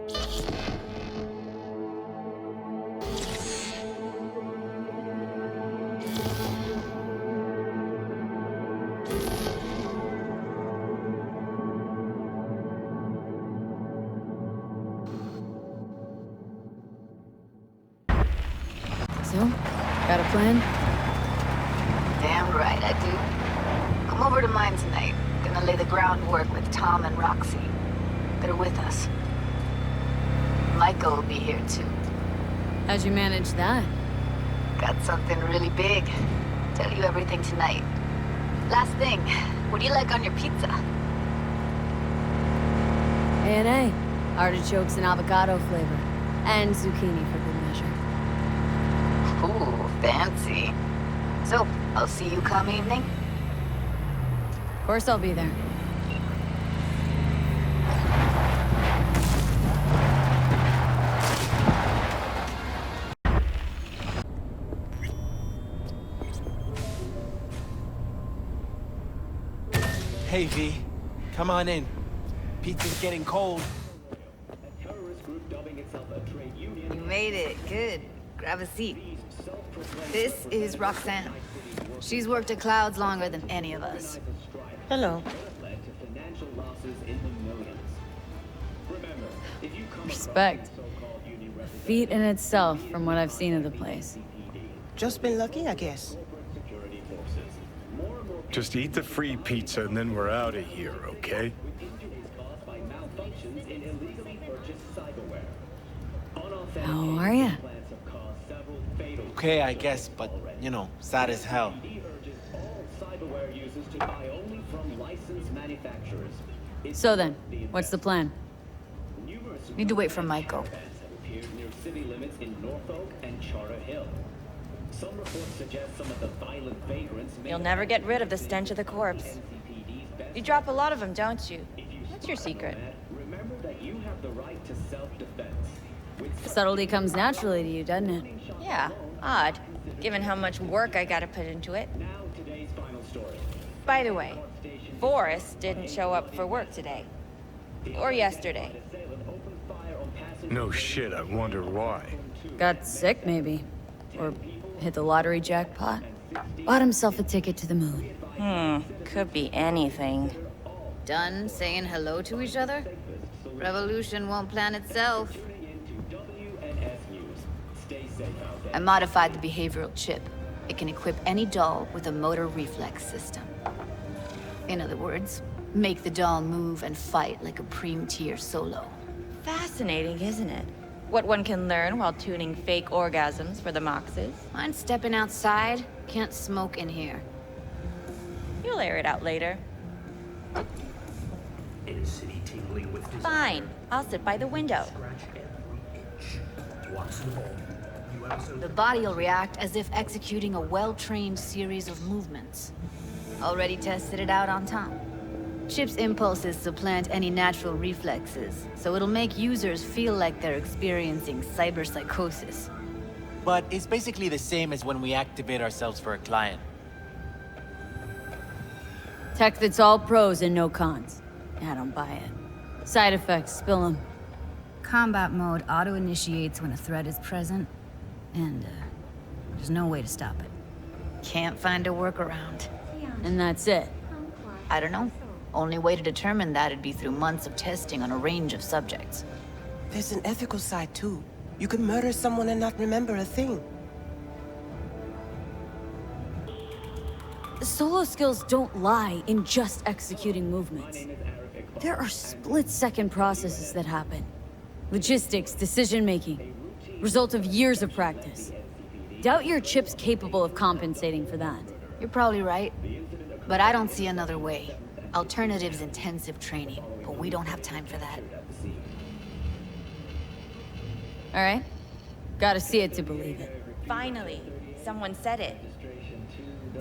So, got a plan? Damn right I do. Come over to mine tonight. Gonna lay the groundwork with Tom and Roxy. They're with us. Michael will be here too. How'd you manage that? Got something really big. Tell you everything tonight. Last thing, what do you like on your pizza? A&A. Artichokes and avocado flavor. And zucchini for good measure. Ooh, fancy. So, I'll see you come evening? Of course I'll be there. Hey, V. Come on in. Pizza's getting cold. You made it. Good. Grab a seat. This is Roxanne. She's worked at Clouds longer than any of us. Hello. Respect. A feat in itself from what I've seen of the place. Just been lucky, I guess. Just eat the free pizza and then we're out of here, okay? How are ya? Okay, I guess, but, you know, sad as hell. So then, what's the plan? Need to wait for Michael. You'll never get rid of the stench of the corpse. You drop a lot of them, don't you? What's your secret? Subtlety comes naturally to you, doesn't it? Yeah, odd, given how much work I gotta put into it. By the way, Forrest didn't show up for work today. Or yesterday. No shit, I wonder why. Got sick, maybe. Or hit the lottery jackpot. Bought himself a ticket to the moon. Could be anything. Done saying hello to each other? Revolution won't plan itself. I modified the behavioral chip. It can equip any doll with a motor reflex system. In other words, make the doll move and fight like a Prime-tier solo. Fascinating, isn't it? What one can learn while tuning fake orgasms for the Moxes. Mind stepping outside? Can't smoke in here. You'll air it out later. Fine, I'll sit by the window. The body will react as if executing a well-trained series of movements. Already tested it out on Tom. Chip's impulses supplant any natural reflexes, so it'll make users feel like they're experiencing cyberpsychosis. But it's basically the same as when we activate ourselves for a client. Tech that's all pros and no cons. I don't buy it. Side effects, spill them. Combat mode auto-initiates when a threat is present, and there's no way to stop it. Can't find a workaround. And that's it. I don't know. Only way to determine that'd be through months of testing on a range of subjects. There's an ethical side, too. You can murder someone and not remember a thing. Solo skills don't lie in just executing movements. There are split-second processes that happen. Logistics, decision-making. Result of years of practice. Doubt your chip's capable of compensating for that. You're probably right. But I don't see another way. Alternative's intensive training, but we don't have time for that. All right? Gotta see it to believe it. Finally, someone said it.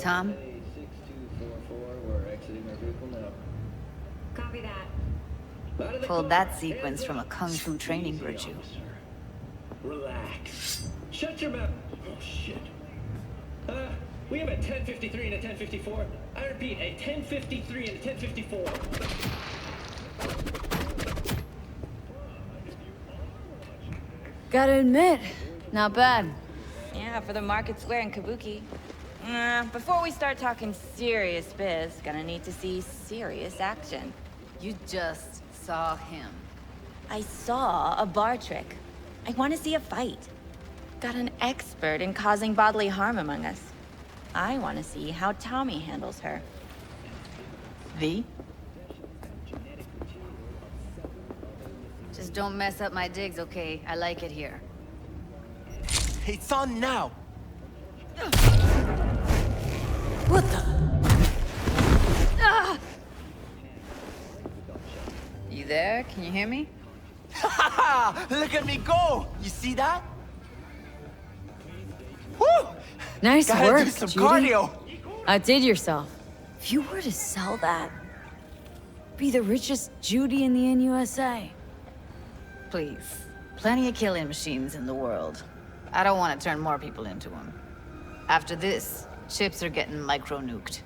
Tom? Copy that. Pulled that sequence from a kung fu training virtue. Relax. Shut your mouth. Oh, shit. We have a 1053 and a 1054. I repeat, a 1053 and a 1054. Gotta admit, not bad. Yeah, for the market square in Kabuki. Before we start talking serious biz, gonna need to see serious action. You just saw him. I saw a bar trick. I want to see a fight. Got an expert in causing bodily harm among us. I want to see how Tommy handles her. V? Just don't mess up my digs, okay? I like it here. It's on now. What the? You there? Can you hear me? Look at me go! You see that? Woo! Nice Gotta work, do some Judy. cardio. Outdid yourself. If you were to sell that, be the richest Judy in the NUSA. Please. Plenty of killing machines in the world. I don't want to turn more people into them. After this, chips are getting micro-nuked.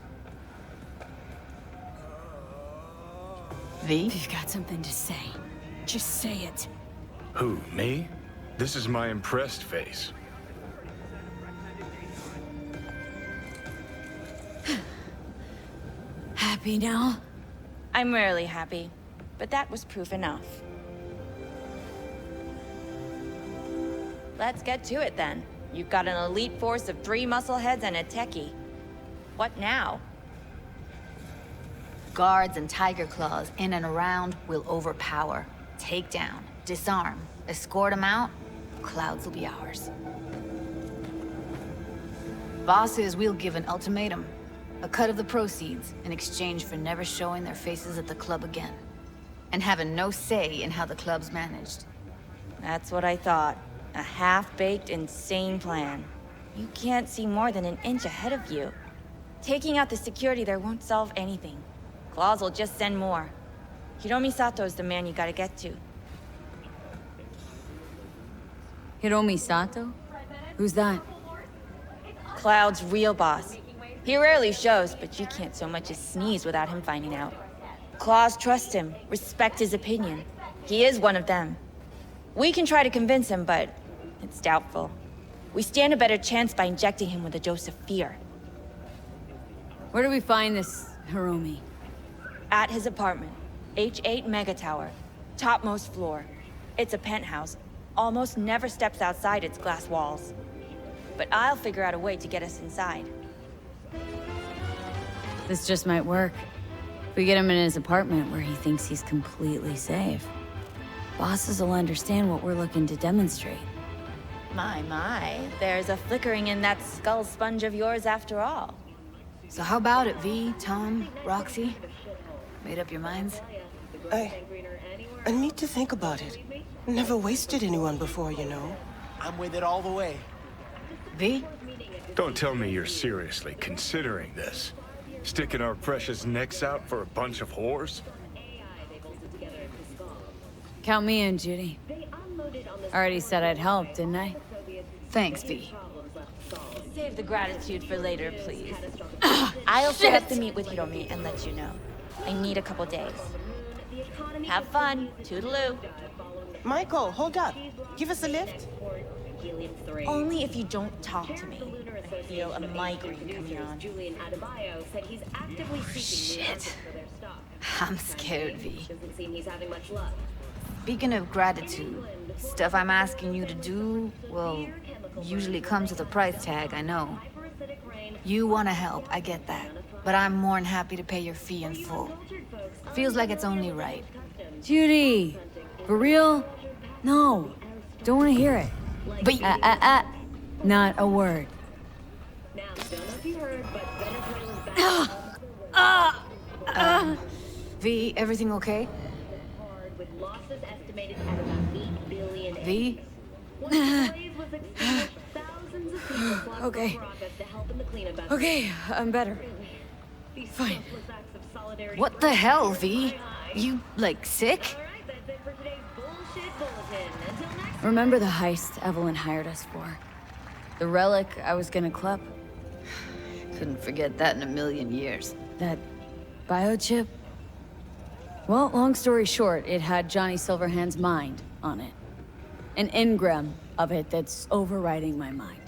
V? If you've got something to say, just say it. Who, me? This is my impressed face. Happy now? I'm rarely happy, but that was proof enough. Let's get to it then. You've got an elite force of 3 muscleheads and a techie. What now? Guards and tiger claws in and around will overpower. Take down, disarm, escort them out. Clouds will be ours. Bosses, we'll give an ultimatum. A cut of the proceeds in exchange for never showing their faces at the club again. And having no say in how the club's managed. That's what I thought. A half-baked, insane plan. You can't see more than an inch ahead of you. Taking out the security there won't solve anything. Claws will just send more. Hiromi Sato's the man you gotta get to. Hiromi Sato? Who's that? Cloud's real boss. He rarely shows, but you can't so much as sneeze without him finding out. Claws trust him, respect his opinion. He is one of them. We can try to convince him, but it's doubtful. We stand a better chance by injecting him with a dose of fear. Where do we find this Hiromi? At his apartment, H8 Mega Tower, topmost floor. It's a penthouse, almost never steps outside its glass walls. But I'll figure out a way to get us inside. This just might work. If we get him in his apartment where he thinks he's completely safe, bosses will understand what we're looking to demonstrate. My, there's a flickering in that skull sponge of yours after all. So how about it, V, Tom, Roxy? Made up your minds? I need to think about it. Never wasted anyone before, you know. I'm with it all the way. V? Don't tell me you're seriously considering this. Sticking our precious necks out for a bunch of whores? Count me in, Judy. Already said I'd help, didn't I? Thanks, V. Save the gratitude for later, please. I'll set up the meet with Hiromi and let you know. I need a couple days. Have fun. Toodaloo. Michael, hold up. Give us a lift. Only if you don't talk to me. I feel a migraine coming on. Shit. I'm scared, V. Speaking of gratitude, stuff I'm asking you to do, well, usually comes with a price tag, I know. You want to help, I get that. But I'm more than happy to pay your fee in full. Feels like it's only right. Judy! For real? No. Don't want to hear it. But Not a word. V, everything okay? V? Okay. Okay, I'm better. Fine. What the hell, V? You, like, sick? Remember the heist Evelyn hired us for? The relic I was gonna clip? Couldn't forget that in a million years. That biochip? Well, long story short, it had Johnny Silverhand's mind on it. An engram of it that's overriding my mind.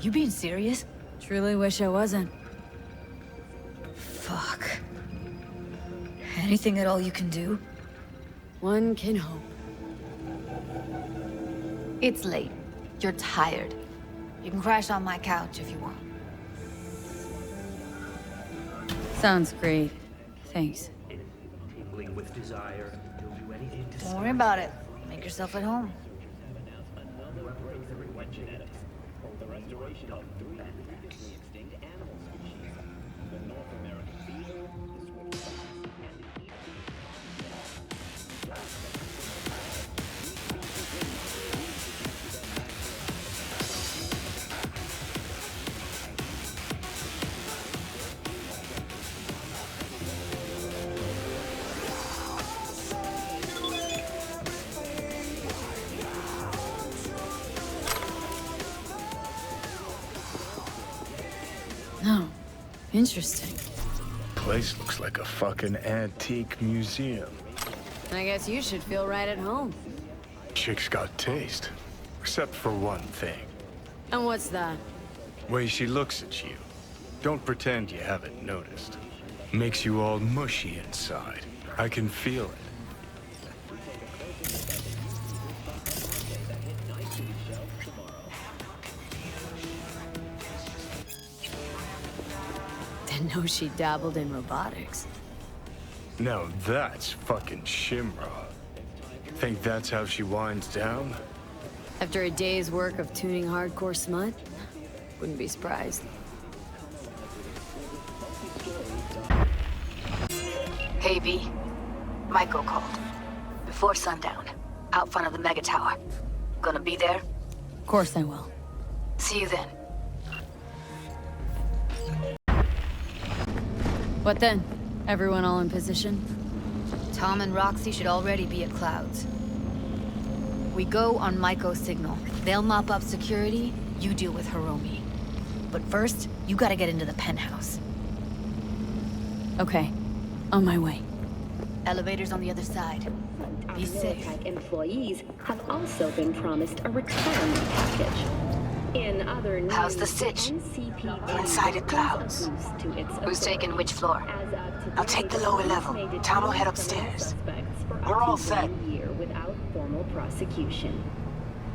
You being serious? Truly wish I wasn't. Fuck. Anything at all you can do? One can hope. It's late. You're tired. You can crash on my couch if you want. Sounds great. Thanks. Tingling with desire, you'll do anything to Don't worry about it. Make yourself at home. The restoration of 3 critically extinct animal species. The North American beaver, the swift fox, and the Oh, interesting. Place looks like a fucking antique museum. I guess you should feel right at home. Chick's got taste. Except for one thing. And what's that? Way she looks at you. Don't pretend you haven't noticed. Makes you all mushy inside. I can feel it. Didn't know she dabbled in robotics. Now that's fucking Shimra. Think that's how she winds down? After a day's work of tuning hardcore smut? Wouldn't be surprised. Hey, V. Michael called. Before sundown. Out front of the Mega Tower. Gonna be there? Of course I will. See you then. What then? Everyone all in position? Tom and Roxy should already be at Clouds. We go on Maiko's signal. They'll mop up security, you deal with Hiromi. But first, you gotta get into the penthouse. Okay. On my way. Elevator's on the other side. Be safe. Militech employees have also been promised a retirement package. In other news, How's the sitch? NCPD Inside at Clouds. Who's taking which floor? I'll take the lower level. Tom will head upstairs. We're all set. Year without formal prosecution.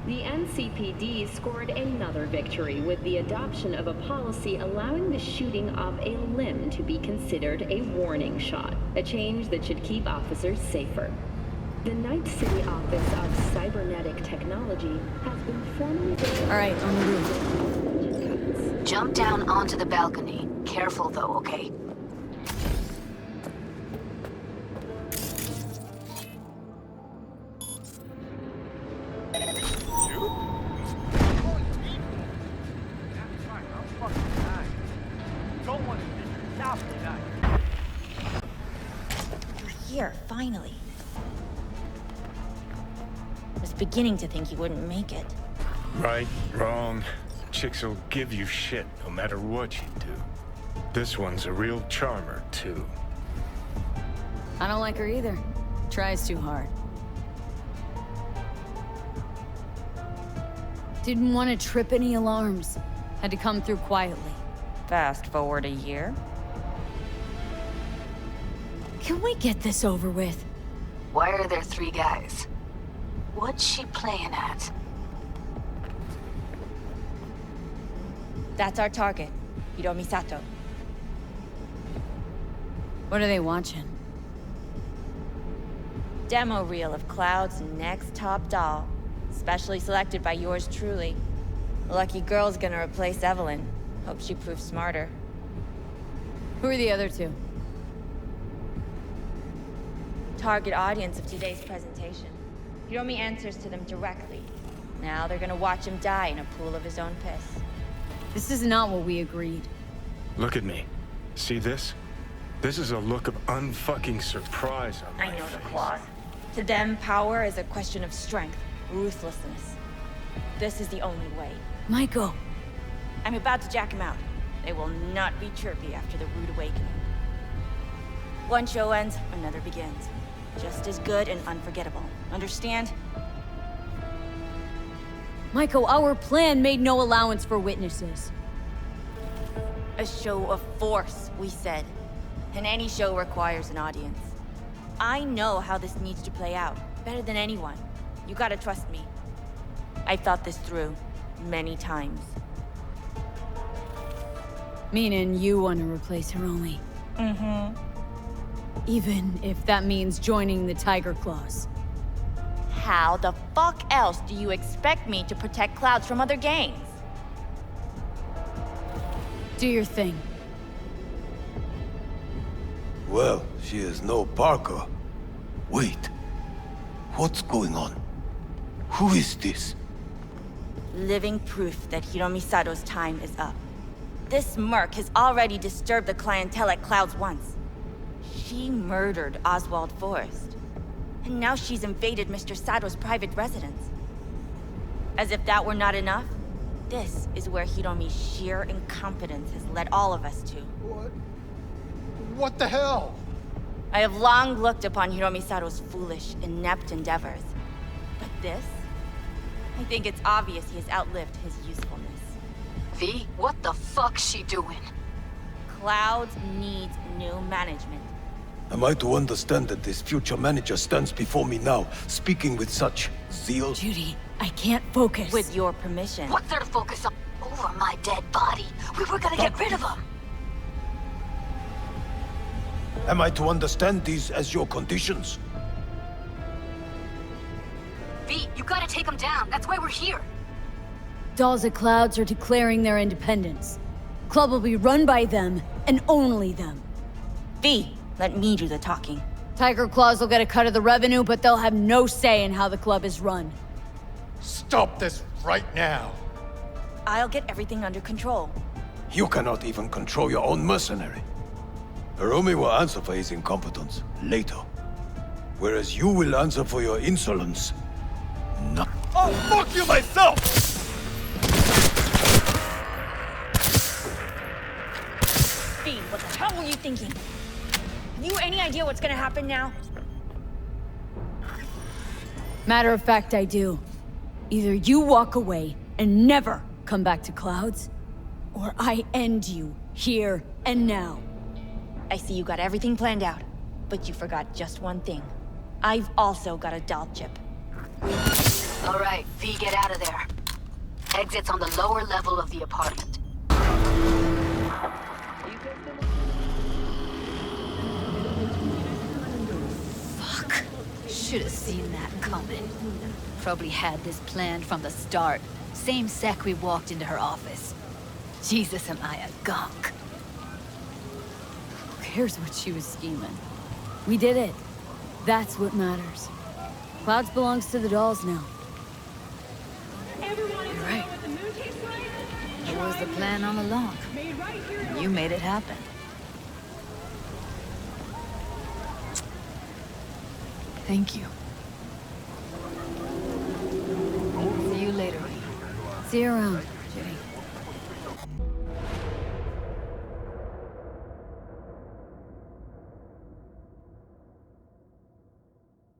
The NCPD scored another victory with the adoption of a policy allowing the shooting of a limb to be considered a warning shot, a change that should keep officers safer. The Night City Office of Cybernetic Technology has been formally... All right, on the roof. Jump down onto the balcony. Careful though, okay? Here, finally. I was beginning to think you wouldn't make it. Right, wrong. Chicks will give you shit no matter what you do. This one's a real charmer, too. I don't like her either. Tries too hard. Didn't want to trip any alarms. Had to come through quietly. Fast forward a year. Can we get this over with? Why are there 3 guys? What's she playing at? That's our target, Hiromi Sato. What are they watching? Demo reel of Cloud's next top doll. Specially selected by yours truly. The lucky girl's gonna replace Evelyn. Hope she proves smarter. Who are the other 2? Target audience of today's presentation. Hiromi answers to them directly. Now they're gonna watch him die in a pool of his own piss. This is not what we agreed. Look at me. See this? This is a look of unfucking surprise on my I know the face. clause. To them, power is a question of strength, ruthlessness. This is the only way. Maiko! I'm about to jack him out. They will not be chirpy after the rude awakening. One show ends, another begins. Just as good and unforgettable. Understand? Maiko, our plan made no allowance for witnesses. A show of force, we said. And any show requires an audience. I know how this needs to play out, better than anyone. You gotta trust me. I thought this through, many times. Meaning you want to replace Hiromi. Mm-hmm. Even if that means joining the Tiger Claws. How the fuck else do you expect me to protect Clouds from other gangs? Do your thing. Well, she is no Parker. Wait. What's going on? Who is this? Living proof that Hiromi Sato's time is up. This merc has already disturbed the clientele at Clouds once. She murdered Oswald Forrest. And now she's invaded Mr. Sato's private residence. As if that were not enough, this is where Hiromi's sheer incompetence has led all of us to. What the hell? I have long looked upon Hiromi Sato's foolish, inept endeavors. But this? I think it's obvious he has outlived his usefulness. V, what the fuck's she doing? Clouds needs new management. Am I to understand that this future manager stands before me now, speaking with such zeal? Judy, I can't focus. With your permission. What's there to focus on? Over my dead body. We were gonna get rid of him. Am I to understand these as your conditions? V, you gotta take him down. That's why we're here. Dolls at Clouds are declaring their independence. Club will be run by them, and only them. V, let me do the talking. Tiger Claws will get a cut of the revenue, but they'll have no say in how the club is run. Stop this right now. I'll get everything under control. You cannot even control your own mercenary. Hiromi will answer for his incompetence later. Whereas you will answer for your insolence. No. I'll fuck you myself! V, what the hell were you thinking? Have you any idea what's gonna happen now? Matter of fact, I do. Either you walk away and never come back to Clouds, or I end you here and now. I see you got everything planned out, but you forgot just one thing. I've also got a doll chip. All right, V, get out of there. Exit's on the lower level of the apartment. Fuck. Should have seen that coming. Probably had this planned from the start. Same sec we walked into her office. Jesus, am I a gunk. Who cares what she was scheming? We did it. That's what matters. Clouds belongs to the dolls now. You're right. It was the plan all along. You made it happen. Thank you. See you later. See you around.